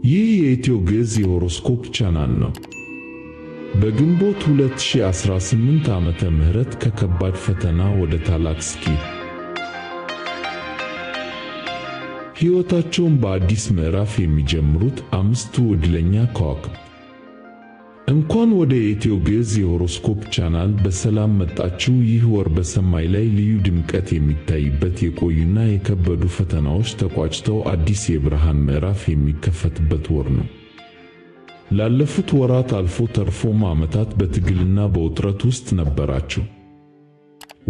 ይህ የኢትዮ ግዕዝ የሆሮስኮፕ ቻናል ነው። በግንቦት 2018 ዓመተ ምህረት ከከባድ ፈተና ወደ ታላቅ ስኬት ሕይወታቸውን በአዲስ ምዕራፍ የሚጀምሩት አምስቱ ዕድለኛ ከዋክብት። እንኳን ወደ ኢትዮ ግዕዝ የሆሮስኮፕ ቻናል በሰላም መጣችሁ። ይህ ወር በሰማይ ላይ ልዩ ድምቀት የሚታይበት፣ የቆዩና የከበዱ ፈተናዎች ተቋጭተው አዲስ የብርሃን ምዕራፍ የሚከፈትበት ወር ነው። ላለፉት ወራት አልፎ ተርፎም ዓመታት በትግልና በውጥረት ውስጥ ነበራችሁ።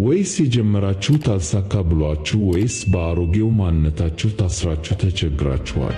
ወይስ የጀመራችሁት አልሳካ ብሏችሁ፣ ወይስ በአሮጌው ማንነታችሁ ታስራችሁ ተቸግራችኋል?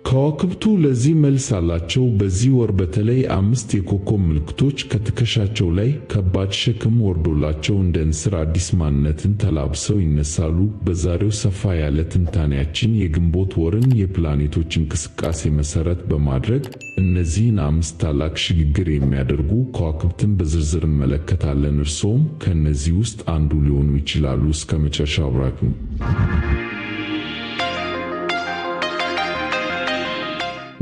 ከዋክብቱ ለዚህ መልስ አላቸው። በዚህ ወር በተለይ 5 የኮከብ ምልክቶች ከትከሻቸው ላይ ከባድ ሸክም ወርዶላቸው እንደ ንስር አዲስ ማንነትን ተላብሰው ይነሳሉ። በዛሬው ሰፋ ያለ ትንታኔያችን የግንቦት ወርን የፕላኔቶች እንቅስቃሴ መሠረት በማድረግ እነዚህን 5 ታላቅ ሽግግር የሚያደርጉ ከዋክብትን በዝርዝር እንመለከታለን። እርስዎም ከእነዚህ ውስጥ አንዱ ሊሆኑ ይችላሉ። እስከ መጨረሻው አብራችሁን።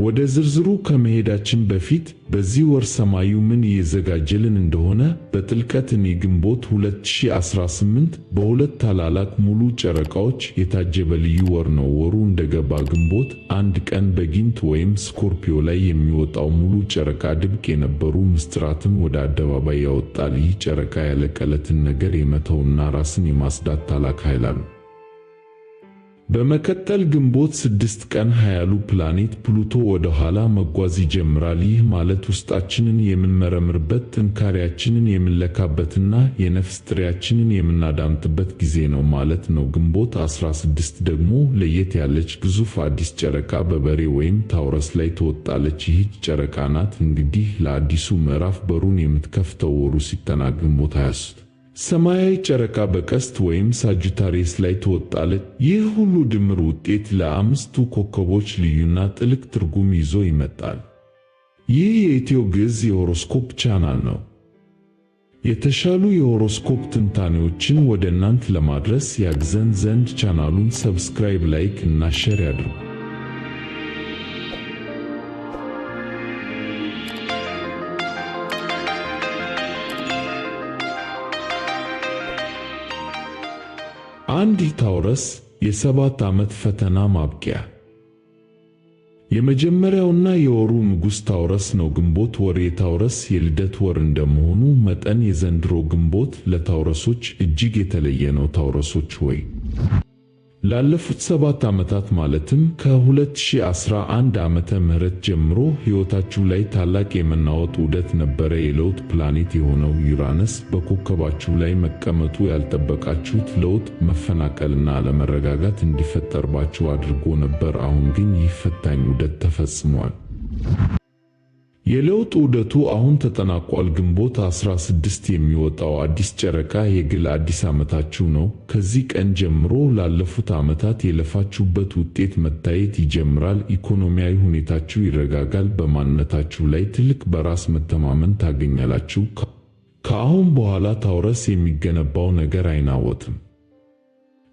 ወደ ዝርዝሩ ከመሄዳችን በፊት በዚህ ወር ሰማዩ ምን እየዘጋጀልን እንደሆነ በጥልቀት ግንቦት 2018 በሁለት ታላላቅ ሙሉ ጨረቃዎች የታጀበ ልዩ ወር ነው። ወሩ እንደገባ ግንቦት 1 ቀን በጊንት ወይም ስኮርፒዮ ላይ የሚወጣው ሙሉ ጨረቃ ድብቅ የነበሩ ምስጢራትን ወደ አደባባይ ያወጣል። ይህ ጨረቃ ያለቀለትን ነገር የመተውና ራስን የማስዳት ታላቅ ኃይል አለው። በመቀጠል ግንቦት 6 ቀን ኃያሉ ፕላኔት ፕሉቶ ወደ ኋላ መጓዝ ይጀምራል። ይህ ማለት ውስጣችንን የምንመረምርበት፣ ጥንካሬያችንን የምንለካበትና የነፍስ ጥሪያችንን የምናዳምጥበት ጊዜ ነው ማለት ነው። ግንቦት 16 ደግሞ ለየት ያለች ግዙፍ አዲስ ጨረቃ በበሬ ወይም ታውረስ ላይ ትወጣለች። ይህች ጨረቃ ናት እንግዲህ ለአዲሱ ምዕራፍ በሩን የምትከፍተው። ወሩ ሲጠናቀቅ ግንቦት 23 ሰማያዊ ጨረቃ በቀስት ወይም ሳጁታሪየስ ላይ ትወጣለች። ይህ ሁሉ ድምር ውጤት ለአምስቱ ኮከቦች ልዩና ጥልቅ ትርጉም ይዞ ይመጣል። ይህ የኢትዮ ግዕዝ የሆሮስኮፕ ቻናል ነው። የተሻሉ የሆሮስኮፕ ትንታኔዎችን ወደ እናንተ ለማድረስ ያግዘን ዘንድ ቻናሉን ሰብስክራይብ፣ ላይክ እና ሼር ያድርጉ። አንድ ታውረስ የ7 ዓመት ፈተና ማብቂያ። የመጀመሪያውና የወሩ ንጉሥ ታውረስ ነው። ግንቦት ወር የታውረስ የልደት ወር እንደመሆኑ መጠን የዘንድሮ ግንቦት ለታውረሶች እጅግ የተለየ ነው። ታውረሶች ሆይ ላለፉት 7 ዓመታት ማለትም ከ2011 ዓመተ ምህረት ጀምሮ ሕይወታችሁ ላይ ታላቅ የመናወጥ ዑደት ነበረ። የለውጥ ፕላኔት የሆነው ዩራነስ በኮከባችሁ ላይ መቀመጡ ያልጠበቃችሁት ለውጥ፣ መፈናቀልና አለመረጋጋት እንዲፈጠርባችሁ አድርጎ ነበር። አሁን ግን ይህ ፈታኝ ዑደት ተፈጽሟል። የለውጥ ዑደቱ አሁን ተጠናቋል። ግንቦት 16 የሚወጣው አዲስ ጨረቃ የግል አዲስ ዓመታችሁ ነው። ከዚህ ቀን ጀምሮ ላለፉት ዓመታት የለፋችሁበት ውጤት መታየት ይጀምራል። ኢኮኖሚያዊ ሁኔታችሁ ይረጋጋል። በማንነታችሁ ላይ ትልቅ በራስ መተማመን ታገኛላችሁ። ከአሁን በኋላ ታውረስ የሚገነባው ነገር አይናወጥም።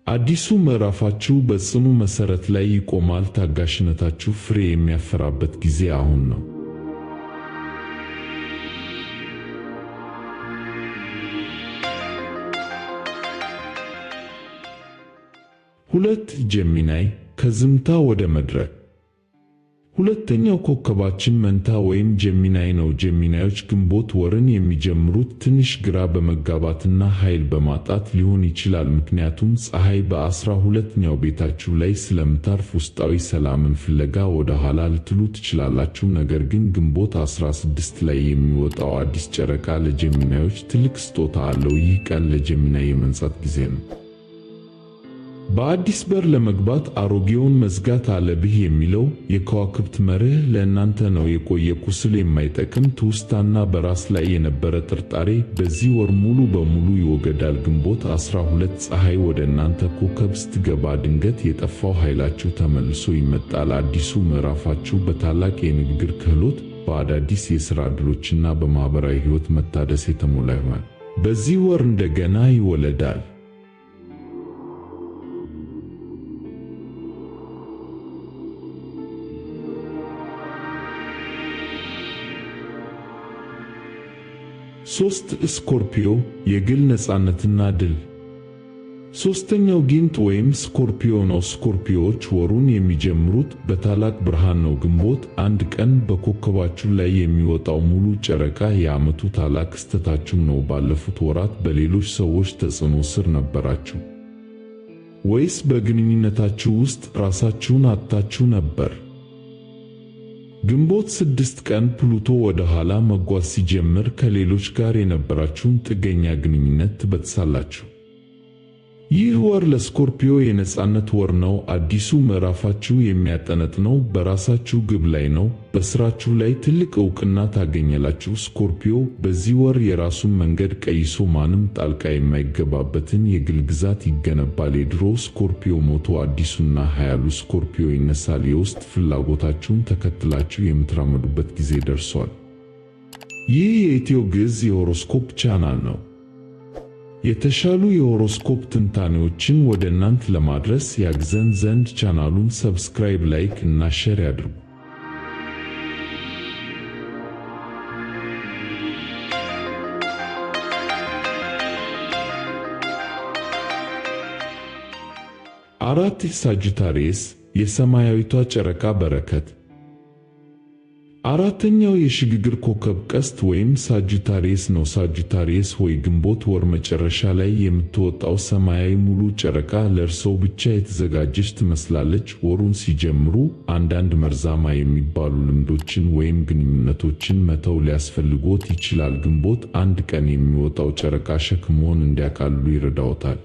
አዲሱ ምዕራፋችሁ በጽኑ መሠረት ላይ ይቆማል። ታጋሽነታችሁ ፍሬ የሚያፈራበት ጊዜ አሁን ነው። ሁለት ጀሚናይ ከዝምታ ወደ መድረክ። ሁለተኛው ኮከባችን መንታ ወይም ጀሚናይ ነው። ጀሚናዮች ግንቦት ወርን የሚጀምሩት ትንሽ ግራ በመጋባትና ኃይል በማጣት ሊሆን ይችላል። ምክንያቱም ፀሐይ በ12ኛው ቤታችሁ ላይ ስለምታርፍ ውስጣዊ ሰላምን ፍለጋ ወደ ኋላ ልትሉ ትችላላችሁ። ነገር ግን ግንቦት 16 ላይ የሚወጣው አዲስ ጨረቃ ለጀሚናዮች ትልቅ ስጦታ አለው። ይህ ቀን ለጀሚናይ የመንጻት ጊዜ ነው። በአዲስ በር ለመግባት አሮጌውን መዝጋት አለብህ የሚለው የከዋክብት መርህ ለእናንተ ነው። የቆየ ቁስል፣ የማይጠቅም ትውስታና በራስ ላይ የነበረ ጥርጣሬ በዚህ ወር ሙሉ በሙሉ ይወገዳል። ግንቦት 12 ፀሐይ ወደ እናንተ ኮከብ ስትገባ ድንገት የጠፋው ኃይላችሁ ተመልሶ ይመጣል። አዲሱ ምዕራፋችሁ በታላቅ የንግግር ክህሎት፣ በአዳዲስ የሥራ ዕድሎችና በማኅበራዊ ሕይወት መታደስ የተሞላ ይሆናል። በዚህ ወር እንደገና ይወለዳል። ሶስት ስኮርፒዮ የግል ነፃነትና ድል። ሦስተኛው ጊንጥ ወይም ስኮርፒዮ ነው። ስኮርፒዮዎች ወሩን የሚጀምሩት በታላቅ ብርሃን ነው። ግንቦት አንድ ቀን በኮከባችሁ ላይ የሚወጣው ሙሉ ጨረቃ የዓመቱ ታላቅ ክስተታችሁ ነው። ባለፉት ወራት በሌሎች ሰዎች ተጽዕኖ ስር ነበራችሁ ወይስ በግንኙነታችሁ ውስጥ ራሳችሁን አጥታችሁ ነበር? ግንቦት 6 ቀን ፕሉቶ ወደ ኋላ መጓዝ ሲጀምር ከሌሎች ጋር የነበራችሁን ጥገኛ ግንኙነት ትበጥሳላችሁ። ይህ ወር ለስኮርፒዮ የነፃነት ወር ነው። አዲሱ ምዕራፋችሁ የሚያጠነጥነው በራሳችሁ ግብ ላይ ነው። በሥራችሁ ላይ ትልቅ ዕውቅና ታገኛላችሁ። ስኮርፒዮ በዚህ ወር የራሱን መንገድ ቀይሶ ማንም ጣልቃ የማይገባበትን የግል ግዛት ይገነባል። የድሮ ስኮርፒዮ ሞቶ አዲሱና ኃያሉ ስኮርፒዮ ይነሳል። የውስጥ ፍላጎታችሁን ተከትላችሁ የምትራመዱበት ጊዜ ደርሷል። ይህ የኢትዮ ግዕዝ የሆሮስኮፕ ቻናል ነው። የተሻሉ የሆሮስኮፕ ትንታኔዎችን ወደ እናንተ ለማድረስ ያግዘን ዘንድ ቻናሉን ሰብስክራይብ፣ ላይክ እና ሼር ያድርጉ። አራት ሳጂታሪየስ የሰማያዊቷ ጨረቃ በረከት። አራተኛው የሽግግር ኮከብ ቀስት ወይም ሳጂታሪየስ ነው። ሳጂታሪየስ ሆይ ግንቦት ወር መጨረሻ ላይ የምትወጣው ሰማያዊ ሙሉ ጨረቃ ለእርስዎ ብቻ የተዘጋጀች ትመስላለች። ወሩን ሲጀምሩ አንዳንድ መርዛማ የሚባሉ ልምዶችን ወይም ግንኙነቶችን መተው ሊያስፈልጎት ይችላል። ግንቦት አንድ ቀን የሚወጣው ጨረቃ ሸክምዎን እንዲያቃልሉ ይረዳዎታል።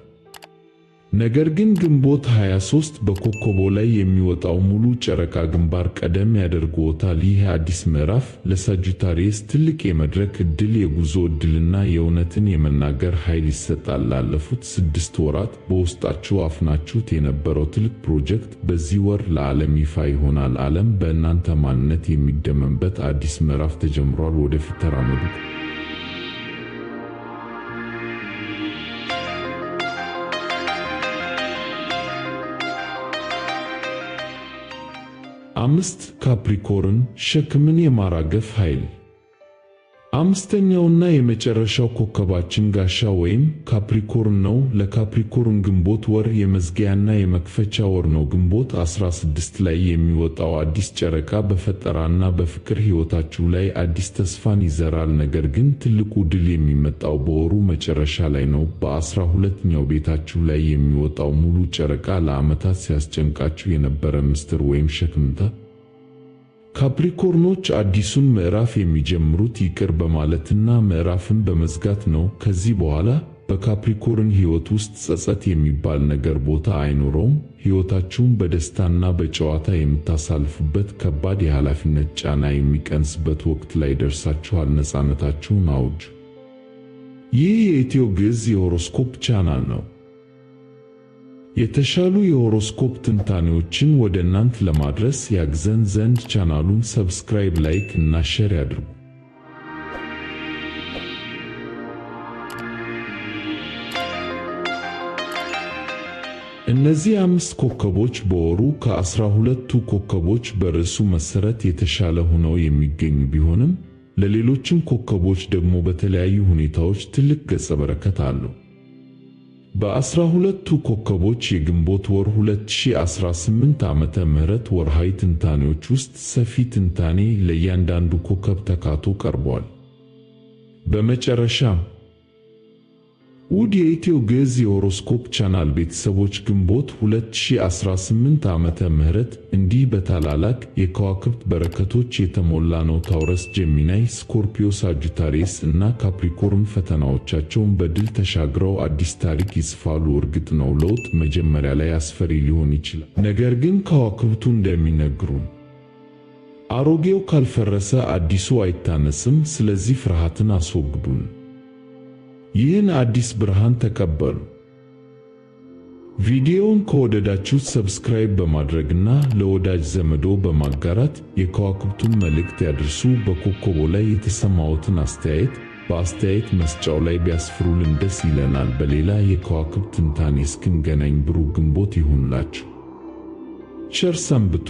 ነገር ግን ግንቦት 23 በኮከቦ ላይ የሚወጣው ሙሉ ጨረቃ ግንባር ቀደም ያደርግዎታል። ይህ አዲስ ምዕራፍ ለሳጂታሪየስ ትልቅ የመድረክ ዕድል፣ የጉዞ ዕድልና የእውነትን የመናገር ኃይል ይሰጣል። ላለፉት 6 ወራት በውስጣችሁ አፍናችሁት የነበረው ትልቅ ፕሮጀክት በዚህ ወር ለዓለም ይፋ ይሆናል። ዓለም በእናንተ ማንነት የሚደመምበት አዲስ ምዕራፍ ተጀምሯል። ወደፊት ተራመዱ። 5 ካፕሪኮርን ሸክምን የማራገፍ ኃይል። አምስተኛውና የመጨረሻው ኮከባችን ጋሻ ወይም ካፕሪኮርን ነው። ለካፕሪኮርን ግንቦት ወር የመዝጊያና የመክፈቻ ወር ነው። ግንቦት 16 ላይ የሚወጣው አዲስ ጨረቃ በፈጠራና በፍቅር ሕይወታችሁ ላይ አዲስ ተስፋን ይዘራል። ነገር ግን ትልቁ ድል የሚመጣው በወሩ መጨረሻ ላይ ነው። በ12ኛው ቤታችሁ ላይ የሚወጣው ሙሉ ጨረቃ ለዓመታት ሲያስጨንቃችሁ የነበረ ምስጢር ወይም ሸክምታ ካፕሪኮርኖች አዲሱን ምዕራፍ የሚጀምሩት ይቅር በማለትና ምዕራፍን በመዝጋት ነው። ከዚህ በኋላ በካፕሪኮርን ሕይወት ውስጥ ጸጸት የሚባል ነገር ቦታ አይኖረውም። ሕይወታችሁን በደስታና በጨዋታ የምታሳልፉበት፣ ከባድ የኃላፊነት ጫና የሚቀንስበት ወቅት ላይ ደርሳችኋል። ነፃነታችሁን አውጁ። ይህ የኢትዮ ግዕዝ የሆሮስኮፕ ቻናል ነው። የተሻሉ የሆሮስኮፕ ትንታኔዎችን ወደ እናንተ ለማድረስ ያግዘን ዘንድ ቻናሉን ሰብስክራይብ፣ ላይክ እና ሼር ያድርጉ። እነዚህ 5 ኮከቦች በወሩ ከ12ቱ ኮከቦች በርዕሱ መሠረት የተሻለ ሆነው የሚገኙ ቢሆንም ለሌሎችም ኮከቦች ደግሞ በተለያዩ ሁኔታዎች ትልቅ ገጸ በረከት አለው። በ12ቱ ኮከቦች የግንቦት ወር 2018 ዓመተ ምህረት ወርሃዊ ትንታኔዎች ውስጥ ሰፊ ትንታኔ ለእያንዳንዱ ኮከብ ተካቶ ቀርቧል። በመጨረሻም ውድ የኢትዮ ግዕዝ የሆሮስኮፕ ቻናል ቤተሰቦች ግንቦት 2018 ዓመተ ምህረት እንዲህ በታላላቅ የከዋክብት በረከቶች የተሞላ ነው። ታውረስ፣ ጄሚናይ፣ ስኮርፒዮ፣ ሳጂታሪየስ እና ካፕሪኮርን ፈተናዎቻቸውን በድል ተሻግረው አዲስ ታሪክ ይጽፋሉ። እርግጥ ነው ለውጥ መጀመሪያ ላይ አስፈሪ ሊሆን ይችላል። ነገር ግን ከዋክብቱ እንደሚነግሩን አሮጌው ካልፈረሰ አዲሱ አይታነስም። ስለዚህ ፍርሃትን አስወግዱን። ይህን አዲስ ብርሃን ተቀበሉ። ቪዲዮውን ከወደዳችሁት ሰብስክራይብ በማድረግና ለወዳጅ ዘመዶ በማጋራት የከዋክብቱን መልእክት ያድርሱ። በኮከቦ ላይ የተሰማዎትን አስተያየት በአስተያየት መስጫው ላይ ቢያስፍሩልን ደስ ይለናል። በሌላ የከዋክብት ትንታኔ እስክንገናኝ ብሩህ ግንቦት ይሁንላችሁ። ቸር ሰንብቱ።